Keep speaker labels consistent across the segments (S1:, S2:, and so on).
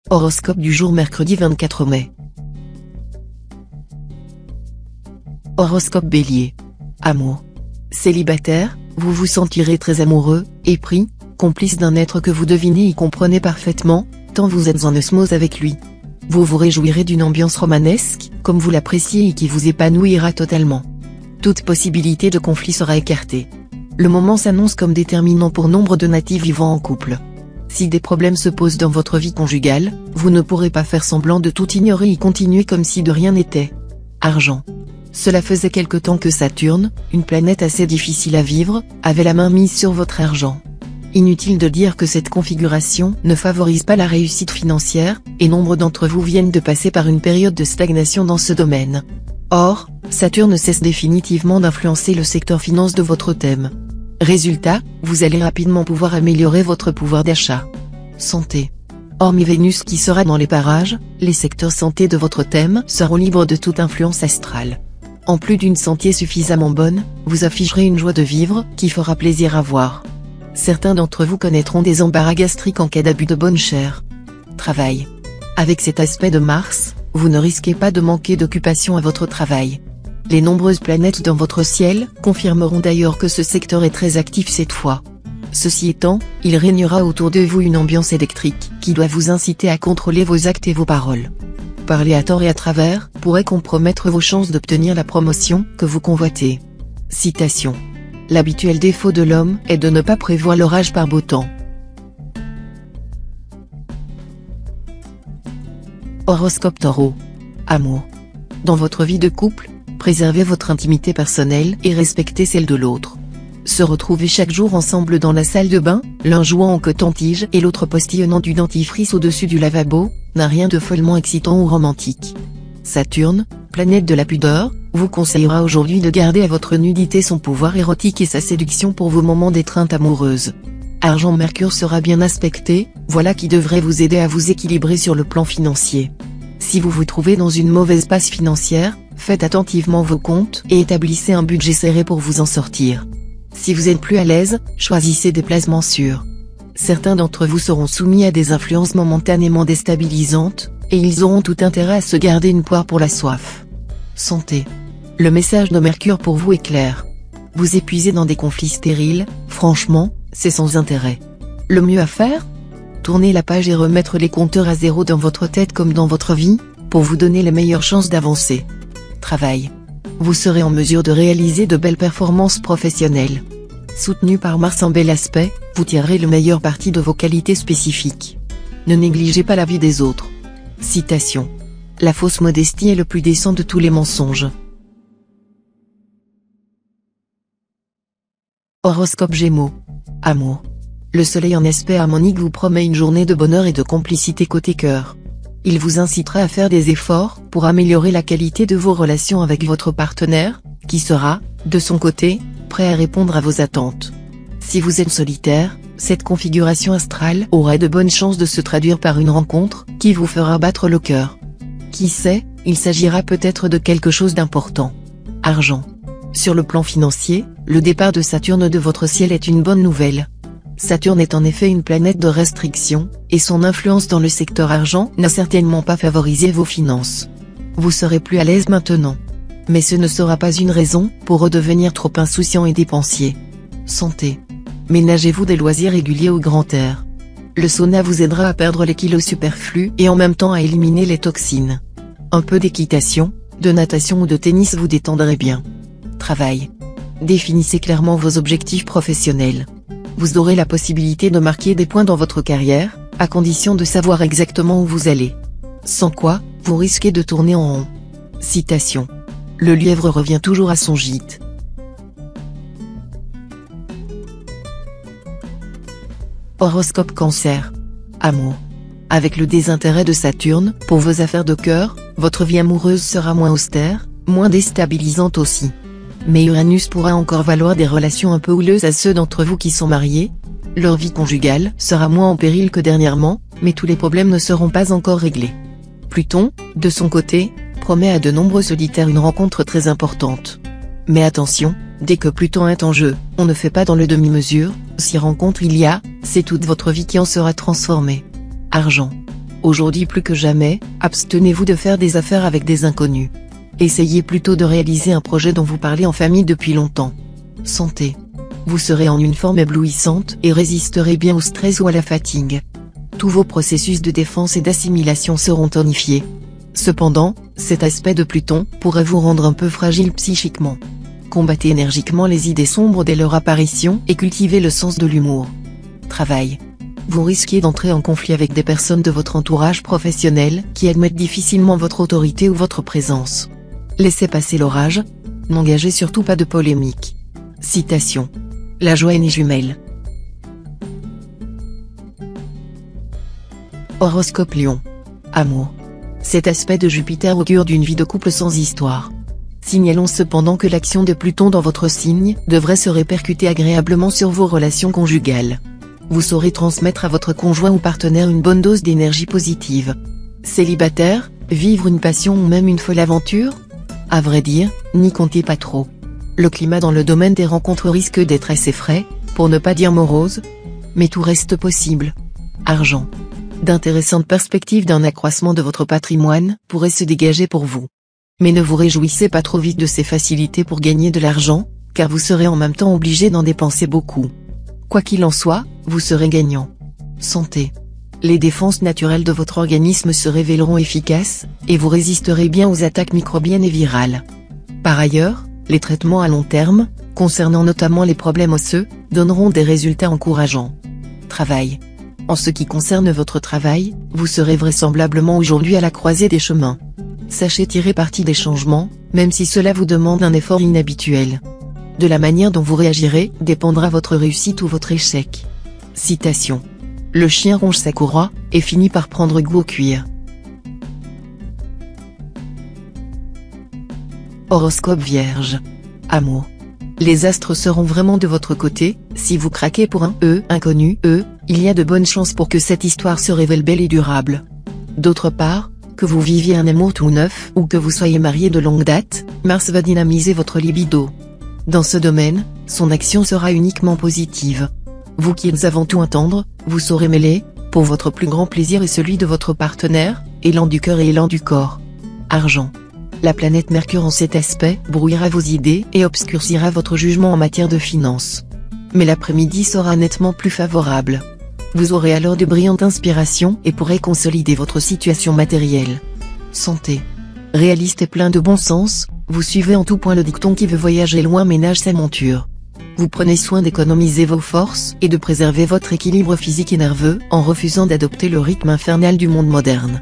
S1: Horoscope du jour mercredi 24 mai. Horoscope Bélier. Amour. Célibataire, vous vous sentirez très amoureux, épris, complice d'un être que vous devinez et comprenez parfaitement, tant vous êtes en osmose avec lui. Vous vous réjouirez d'une ambiance romanesque, comme vous l'appréciez et qui vous épanouira totalement. Toute possibilité de conflit sera écartée. Le moment s'annonce comme déterminant pour nombre de natifs vivant en couple. Si des problèmes se posent dans votre vie conjugale, vous ne pourrez pas faire semblant de tout ignorer et continuer comme si de rien n'était. Argent. Cela faisait quelque temps que Saturne, une planète assez difficile à vivre, avait la main mise sur votre argent. Inutile de dire que cette configuration ne favorise pas la réussite financière, et nombre d'entre vous viennent de passer par une période de stagnation dans ce domaine. Or, Saturne cesse définitivement d'influencer le secteur finance de votre thème. Résultat, vous allez rapidement pouvoir améliorer votre pouvoir d'achat. Santé. Hormis Vénus qui sera dans les parages, les secteurs santé de votre thème seront libres de toute influence astrale. En plus d'une santé suffisamment bonne, vous afficherez une joie de vivre qui fera plaisir à voir. Certains d'entre vous connaîtront des embarras gastriques en cas d'abus de bonne chère. Travail. Avec cet aspect de Mars, vous ne risquez pas de manquer d'occupation à votre travail. Les nombreuses planètes dans votre ciel confirmeront d'ailleurs que ce secteur est très actif cette fois. Ceci étant, il régnera autour de vous une ambiance électrique qui doit vous inciter à contrôler vos actes et vos paroles. Parler à tort et à travers pourrait compromettre vos chances d'obtenir la promotion que vous convoitez. Citation. L'habituel défaut de l'homme est de ne pas prévoir l'orage par beau temps. Horoscope Taureau. Amour. Dans votre vie de couple, préservez votre intimité personnelle et respectez celle de l'autre. Se retrouver chaque jour ensemble dans la salle de bain, l'un jouant en coton-tige et l'autre postillonnant du dentifrice au-dessus du lavabo, n'a rien de follement excitant ou romantique. Saturne, planète de la pudeur, vous conseillera aujourd'hui de garder à votre nudité son pouvoir érotique et sa séduction pour vos moments d'étreinte amoureuse. Argent Mercure sera bien aspecté, voilà qui devrait vous aider à vous équilibrer sur le plan financier. Si vous vous trouvez dans une mauvaise passe financière, faites attentivement vos comptes et établissez un budget serré pour vous en sortir. Si vous êtes plus à l'aise, choisissez des placements sûrs. Certains d'entre vous seront soumis à des influences momentanément déstabilisantes, et ils auront tout intérêt à se garder une poire pour la soif. Santé. Le message de Mercure pour vous est clair. Vous épuisez dans des conflits stériles, franchement, c'est sans intérêt. Le mieux à faire ? Tourner la page et remettre les compteurs à zéro dans votre tête comme dans votre vie, pour vous donner les meilleures chances d'avancer. Travail. Vous serez en mesure de réaliser de belles performances professionnelles. Soutenu par Mars en bel aspect, vous tirerez le meilleur parti de vos qualités spécifiques. Ne négligez pas la vie des autres. Citation. La fausse modestie est le plus décent de tous les mensonges. Horoscope Gémeaux. Amour. Le soleil en aspect harmonique vous promet une journée de bonheur et de complicité côté cœur. Il vous incitera à faire des efforts pour améliorer la qualité de vos relations avec votre partenaire, qui sera, de son côté, prêt à répondre à vos attentes. Si vous êtes solitaire, cette configuration astrale aura de bonnes chances de se traduire par une rencontre qui vous fera battre le cœur. Qui sait, il s'agira peut-être de quelque chose d'important. Argent. Sur le plan financier, le départ de Saturne de votre ciel est une bonne nouvelle. Saturne est en effet une planète de restriction, et son influence dans le secteur argent n'a certainement pas favorisé vos finances. Vous serez plus à l'aise maintenant. Mais ce ne sera pas une raison pour redevenir trop insouciant et dépensier. Santé. Ménagez-vous des loisirs réguliers au grand air. Le sauna vous aidera à perdre les kilos superflus et en même temps à éliminer les toxines. Un peu d'équitation, de natation ou de tennis vous détendrait bien. Travail. Définissez clairement vos objectifs professionnels. Vous aurez la possibilité de marquer des points dans votre carrière, à condition de savoir exactement où vous allez. Sans quoi, vous risquez de tourner en rond. Citation. Le lièvre revient toujours à son gîte. Horoscope Cancer. Amour. Avec le désintérêt de Saturne pour vos affaires de cœur, votre vie amoureuse sera moins austère, moins déstabilisante aussi. Mais Uranus pourra encore valoir des relations un peu houleuses à ceux d'entre vous qui sont mariés. Leur vie conjugale sera moins en péril que dernièrement, mais tous les problèmes ne seront pas encore réglés. Pluton, de son côté, promet à de nombreux solitaires une rencontre très importante. Mais attention, dès que Pluton est en jeu, on ne fait pas dans le demi-mesure, si rencontre il y a, c'est toute votre vie qui en sera transformée. Argent. Aujourd'hui plus que jamais, abstenez-vous de faire des affaires avec des inconnus. Essayez plutôt de réaliser un projet dont vous parlez en famille depuis longtemps. Santé. Vous serez en une forme éblouissante et résisterez bien au stress ou à la fatigue. Tous vos processus de défense et d'assimilation seront tonifiés. Cependant, cet aspect de Pluton pourrait vous rendre un peu fragile psychiquement. Combattez énergiquement les idées sombres dès leur apparition et cultivez le sens de l'humour. Travail. Vous risquez d'entrer en conflit avec des personnes de votre entourage professionnel qui admettent difficilement votre autorité ou votre présence. Laissez passer l'orage. N'engagez surtout pas de polémique. Citation. La joie est née jumelle. Horoscope Lion. Amour. Cet aspect de Jupiter augure d'une vie de couple sans histoire. Signalons cependant que l'action de Pluton dans votre signe devrait se répercuter agréablement sur vos relations conjugales. Vous saurez transmettre à votre conjoint ou partenaire une bonne dose d'énergie positive. Célibataire, vivre une passion ou même une folle aventure? À vrai dire, n'y comptez pas trop. Le climat dans le domaine des rencontres risque d'être assez frais, pour ne pas dire morose. Mais tout reste possible. Argent. D'intéressantes perspectives d'un accroissement de votre patrimoine pourraient se dégager pour vous. Mais ne vous réjouissez pas trop vite de ces facilités pour gagner de l'argent, car vous serez en même temps obligé d'en dépenser beaucoup. Quoi qu'il en soit, vous serez gagnant. Santé. Les défenses naturelles de votre organisme se révéleront efficaces, et vous résisterez bien aux attaques microbiennes et virales. Par ailleurs, les traitements à long terme, concernant notamment les problèmes osseux, donneront des résultats encourageants. Travail. En ce qui concerne votre travail, vous serez vraisemblablement aujourd'hui à la croisée des chemins. Sachez tirer parti des changements, même si cela vous demande un effort inhabituel. De la manière dont vous réagirez dépendra votre réussite ou votre échec. Citation. Le chien ronge sa courroie, et finit par prendre goût au cuir. Horoscope Vierge. Amour. Les astres seront vraiment de votre côté, si vous craquez pour un inconnu, il y a de bonnes chances pour que cette histoire se révèle belle et durable. D'autre part, que vous viviez un amour tout neuf ou que vous soyez marié de longue date, Mars va dynamiser votre libido. Dans ce domaine, son action sera uniquement positive. Vous qui êtes avant tout un tendre, vous saurez mêler, pour votre plus grand plaisir et celui de votre partenaire, élan du cœur et élan du corps. Argent. La planète Mercure en cet aspect brouillera vos idées et obscurcira votre jugement en matière de finances. Mais l'après-midi sera nettement plus favorable. Vous aurez alors de brillantes inspirations et pourrez consolider votre situation matérielle. Santé. Réaliste et plein de bon sens, vous suivez en tout point le dicton qui veut voyager loin ménage sa monture. Vous prenez soin d'économiser vos forces et de préserver votre équilibre physique et nerveux en refusant d'adopter le rythme infernal du monde moderne.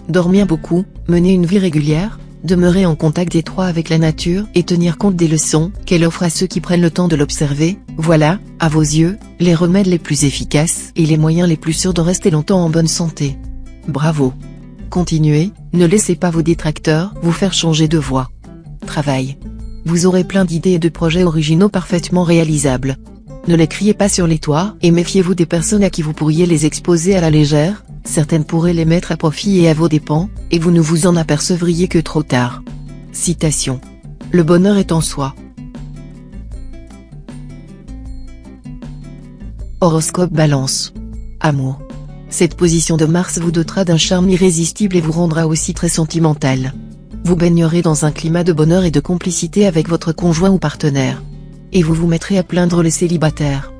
S1: Dormir beaucoup, mener une vie régulière, demeurer en contact étroit avec la nature et tenir compte des leçons qu'elle offre à ceux qui prennent le temps de l'observer, voilà, à vos yeux, les remèdes les plus efficaces et les moyens les plus sûrs de rester longtemps en bonne santé. Bravo! Continuez, ne laissez pas vos détracteurs vous faire changer de voie. Travail. Vous aurez plein d'idées et de projets originaux parfaitement réalisables. Ne les criez pas sur les toits et méfiez-vous des personnes à qui vous pourriez les exposer à la légère, certaines pourraient les mettre à profit et à vos dépens, et vous ne vous en apercevriez que trop tard. Citation. Le bonheur est en soi. Horoscope Balance. Amour. Cette position de Mars vous dotera d'un charme irrésistible et vous rendra aussi très sentimental. Vous baignerez dans un climat de bonheur et de complicité avec votre conjoint ou partenaire. Et vous vous mettrez à plaindre les célibataires.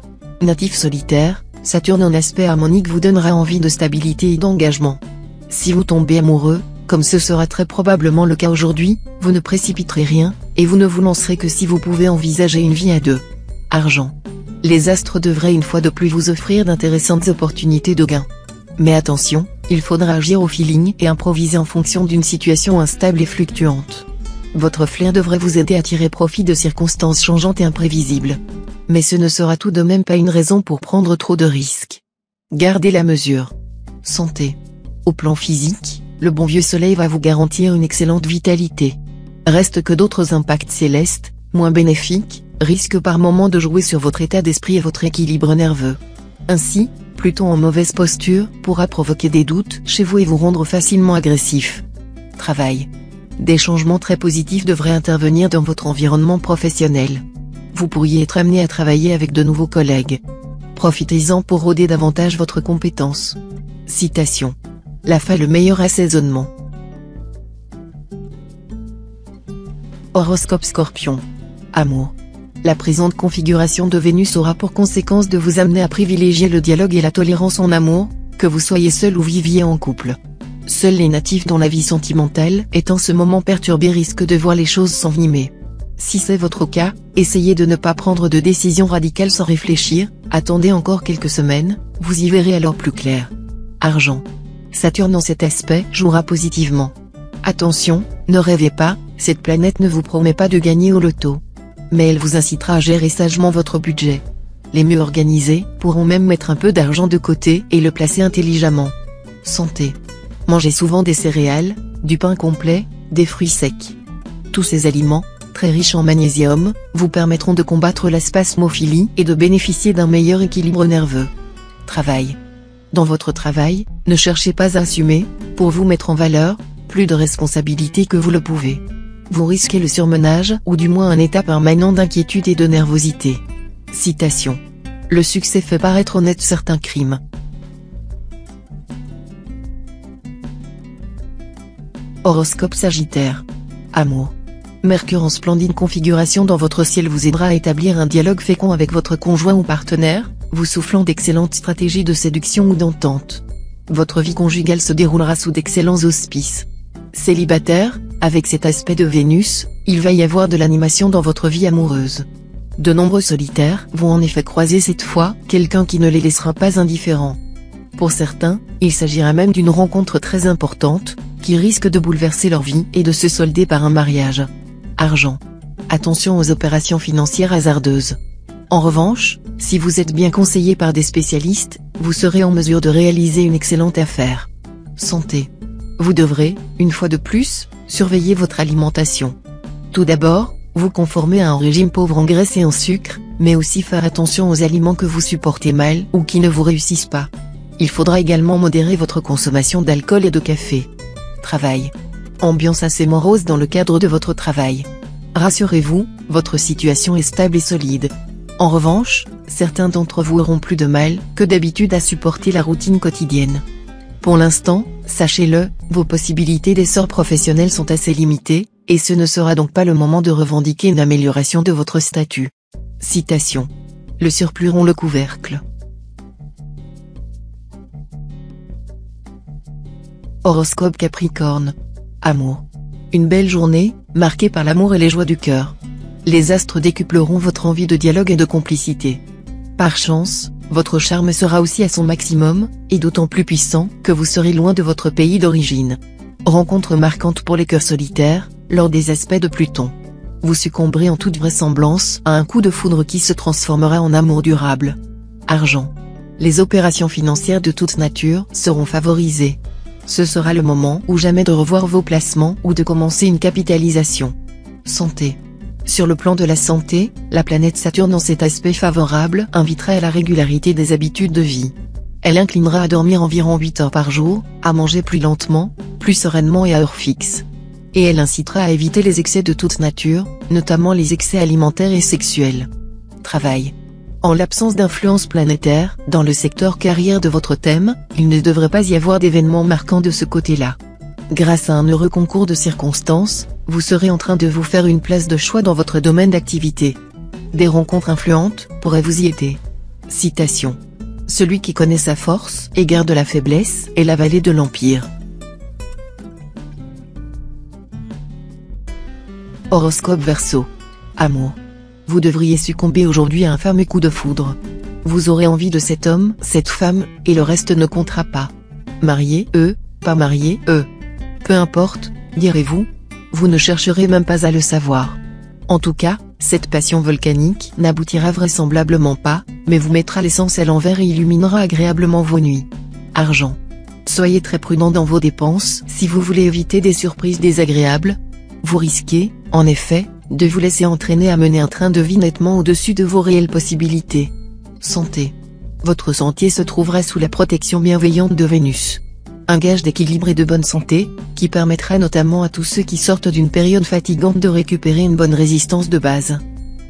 S1: Natif solitaire, Saturne en aspect harmonique vous donnera envie de stabilité et d'engagement. Si vous tombez amoureux, comme ce sera très probablement le cas aujourd'hui, vous ne précipiterez rien, et vous ne vous lancerez que si vous pouvez envisager une vie à deux. Argent. Les astres devraient une fois de plus vous offrir d'intéressantes opportunités de gain. Mais attention, il faudra agir au feeling et improviser en fonction d'une situation instable et fluctuante. Votre flair devrait vous aider à tirer profit de circonstances changeantes et imprévisibles. Mais ce ne sera tout de même pas une raison pour prendre trop de risques. Gardez la mesure. Santé. Au plan physique, le bon vieux soleil va vous garantir une excellente vitalité. Reste que d'autres impacts célestes, moins bénéfiques, risquent par moments de jouer sur votre état d'esprit et votre équilibre nerveux. Ainsi, Pluton en mauvaise posture pourra provoquer des doutes chez vous et vous rendre facilement agressif. Travail. Des changements très positifs devraient intervenir dans votre environnement professionnel. Vous pourriez être amené à travailler avec de nouveaux collègues. Profitez-en pour rôder davantage votre compétence. Citation. la fin le meilleur assaisonnement. Horoscope Scorpion. Amour. La présente configuration de Vénus aura pour conséquence de vous amener à privilégier le dialogue et la tolérance en amour, que vous soyez seul ou viviez en couple. Seuls les natifs dont la vie sentimentale est en ce moment perturbée risquent de voir les choses s'envenimer. Si c'est votre cas, essayez de ne pas prendre de décision radicale sans réfléchir, attendez encore quelques semaines, vous y verrez alors plus clair. Argent. Saturne en cet aspect jouera positivement. Attention, ne rêvez pas, cette planète ne vous promet pas de gagner au loto. Mais elle vous incitera à gérer sagement votre budget. Les mieux organisés pourront même mettre un peu d'argent de côté et le placer intelligemment. Santé. Mangez souvent des céréales, du pain complet, des fruits secs. Tous ces aliments, très riches en magnésium, vous permettront de combattre la spasmophilie et de bénéficier d'un meilleur équilibre nerveux. Travail. Dans votre travail, ne cherchez pas à assumer, pour vous mettre en valeur, plus de responsabilités que vous le pouvez. Vous risquez le surmenage ou du moins un état permanent d'inquiétude et de nervosité. Citation. Le succès fait paraître honnête certains crimes. Horoscope Sagittaire. Amour. Mercure en splendide configuration dans votre ciel vous aidera à établir un dialogue fécond avec votre conjoint ou partenaire, vous soufflant d'excellentes stratégies de séduction ou d'entente. Votre vie conjugale se déroulera sous d'excellents auspices. Célibataire, avec cet aspect de Vénus, il va y avoir de l'animation dans votre vie amoureuse. De nombreux solitaires vont en effet croiser cette fois quelqu'un qui ne les laissera pas indifférents. Pour certains, il s'agira même d'une rencontre très importante, qui risque de bouleverser leur vie et de se solder par un mariage. Argent. Attention aux opérations financières hasardeuses. En revanche, si vous êtes bien conseillé par des spécialistes, vous serez en mesure de réaliser une excellente affaire. Santé. Vous devrez, une fois de plus, surveiller votre alimentation. Tout d'abord, vous conformer à un régime pauvre en graisse et en sucre, mais aussi faire attention aux aliments que vous supportez mal ou qui ne vous réussissent pas. Il faudra également modérer votre consommation d'alcool et de café. Travail. Ambiance assez morose dans le cadre de votre travail. Rassurez-vous, votre situation est stable et solide. En revanche, certains d'entre vous auront plus de mal que d'habitude à supporter la routine quotidienne. Pour l'instant, sachez-le, vos possibilités d'essor professionnel sont assez limitées, et ce ne sera donc pas le moment de revendiquer une amélioration de votre statut. Citation. Le surplus rompt le couvercle. Horoscope Capricorne. Amour. Une belle journée, marquée par l'amour et les joies du cœur. Les astres décupleront votre envie de dialogue et de complicité. Par chance, votre charme sera aussi à son maximum, et d'autant plus puissant que vous serez loin de votre pays d'origine. Rencontre marquante pour les cœurs solitaires, lors des aspects de Pluton. Vous succomberez en toute vraisemblance à un coup de foudre qui se transformera en amour durable. Argent. Les opérations financières de toute nature seront favorisées. Ce sera le moment ou jamais de revoir vos placements ou de commencer une capitalisation. Santé. Sur le plan de la santé, la planète Saturne en cet aspect favorable invitera à la régularité des habitudes de vie. Elle inclinera à dormir environ 8 heures par jour, à manger plus lentement, plus sereinement et à heure fixe. Et elle incitera à éviter les excès de toute nature, notamment les excès alimentaires et sexuels. Travail. En l'absence d'influence planétaire, dans le secteur carrière de votre thème, il ne devrait pas y avoir d'événements marquants de ce côté-là. Grâce à un heureux concours de circonstances, vous serez en train de vous faire une place de choix dans votre domaine d'activité. Des rencontres influentes pourraient vous y aider. Citation. Celui qui connaît sa force et garde la faiblesse est la vallée de l'Empire. Horoscope Verseau. Amour. Vous devriez succomber aujourd'hui à un fameux coup de foudre. Vous aurez envie de cet homme, cette femme, et le reste ne comptera pas. Marié, pas marié, peu importe, direz-vous. Vous ne chercherez même pas à le savoir. En tout cas, cette passion volcanique n'aboutira vraisemblablement pas, mais vous mettra l'essence à l'envers et illuminera agréablement vos nuits. Argent. Soyez très prudent dans vos dépenses si vous voulez éviter des surprises désagréables. Vous risquez, en effet, de vous laisser entraîner à mener un train de vie nettement au-dessus de vos réelles possibilités. Santé. Votre sentier se trouvera sous la protection bienveillante de Vénus. Un gage d'équilibre et de bonne santé, qui permettra notamment à tous ceux qui sortent d'une période fatigante de récupérer une bonne résistance de base.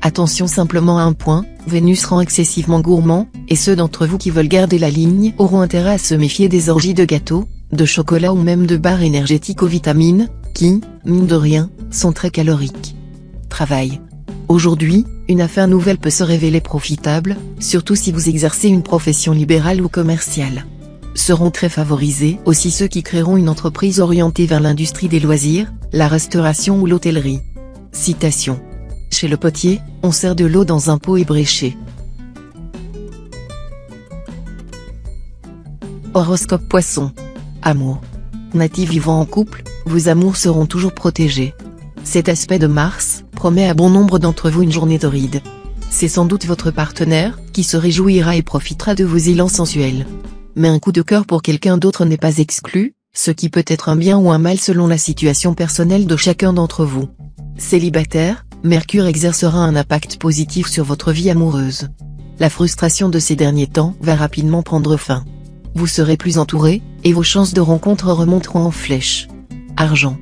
S1: Attention simplement à un point, Vénus rend excessivement gourmand, et ceux d'entre vous qui veulent garder la ligne auront intérêt à se méfier des orgies de gâteaux, de chocolat ou même de barres énergétiques aux vitamines, qui, mine de rien, sont très caloriques. Travail. Aujourd'hui, une affaire nouvelle peut se révéler profitable, surtout si vous exercez une profession libérale ou commerciale. Seront très favorisés aussi ceux qui créeront une entreprise orientée vers l'industrie des loisirs, la restauration ou l'hôtellerie. Citation. Chez le potier, on sert de l'eau dans un pot ébréché. Horoscope Poisson. Amour. Natifs vivant en couple, vos amours seront toujours protégés. Cet aspect de Mars promet à bon nombre d'entre vous une journée torride. C'est sans doute votre partenaire qui se réjouira et profitera de vos élans sensuels. Mais un coup de cœur pour quelqu'un d'autre n'est pas exclu, ce qui peut être un bien ou un mal selon la situation personnelle de chacun d'entre vous. Célibataire, Mercure exercera un impact positif sur votre vie amoureuse. La frustration de ces derniers temps va rapidement prendre fin. Vous serez plus entouré, et vos chances de rencontre remonteront en flèche. Argent.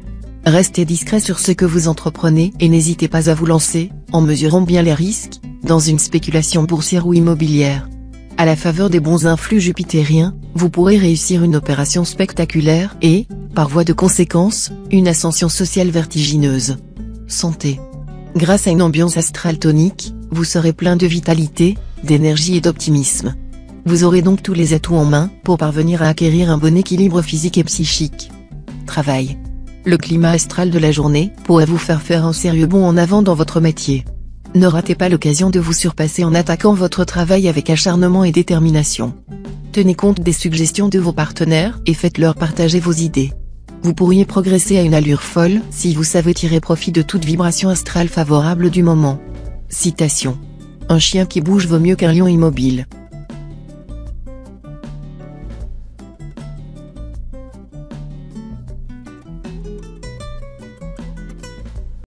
S1: Restez discret sur ce que vous entreprenez et n'hésitez pas à vous lancer, en mesurant bien les risques, dans une spéculation boursière ou immobilière. À la faveur des bons influx jupitériens, vous pourrez réussir une opération spectaculaire et, par voie de conséquence, une ascension sociale vertigineuse. Santé. Grâce à une ambiance astrale tonique, vous serez plein de vitalité, d'énergie et d'optimisme. Vous aurez donc tous les atouts en main pour parvenir à acquérir un bon équilibre physique et psychique. Travail. Le climat astral de la journée pourrait vous faire un sérieux bond en avant dans votre métier. Ne ratez pas l'occasion de vous surpasser en attaquant votre travail avec acharnement et détermination. Tenez compte des suggestions de vos partenaires et faites-leur partager vos idées. Vous pourriez progresser à une allure folle si vous savez tirer profit de toute vibration astrale favorable du moment. Citation. Un chien qui bouge vaut mieux qu'un lion immobile.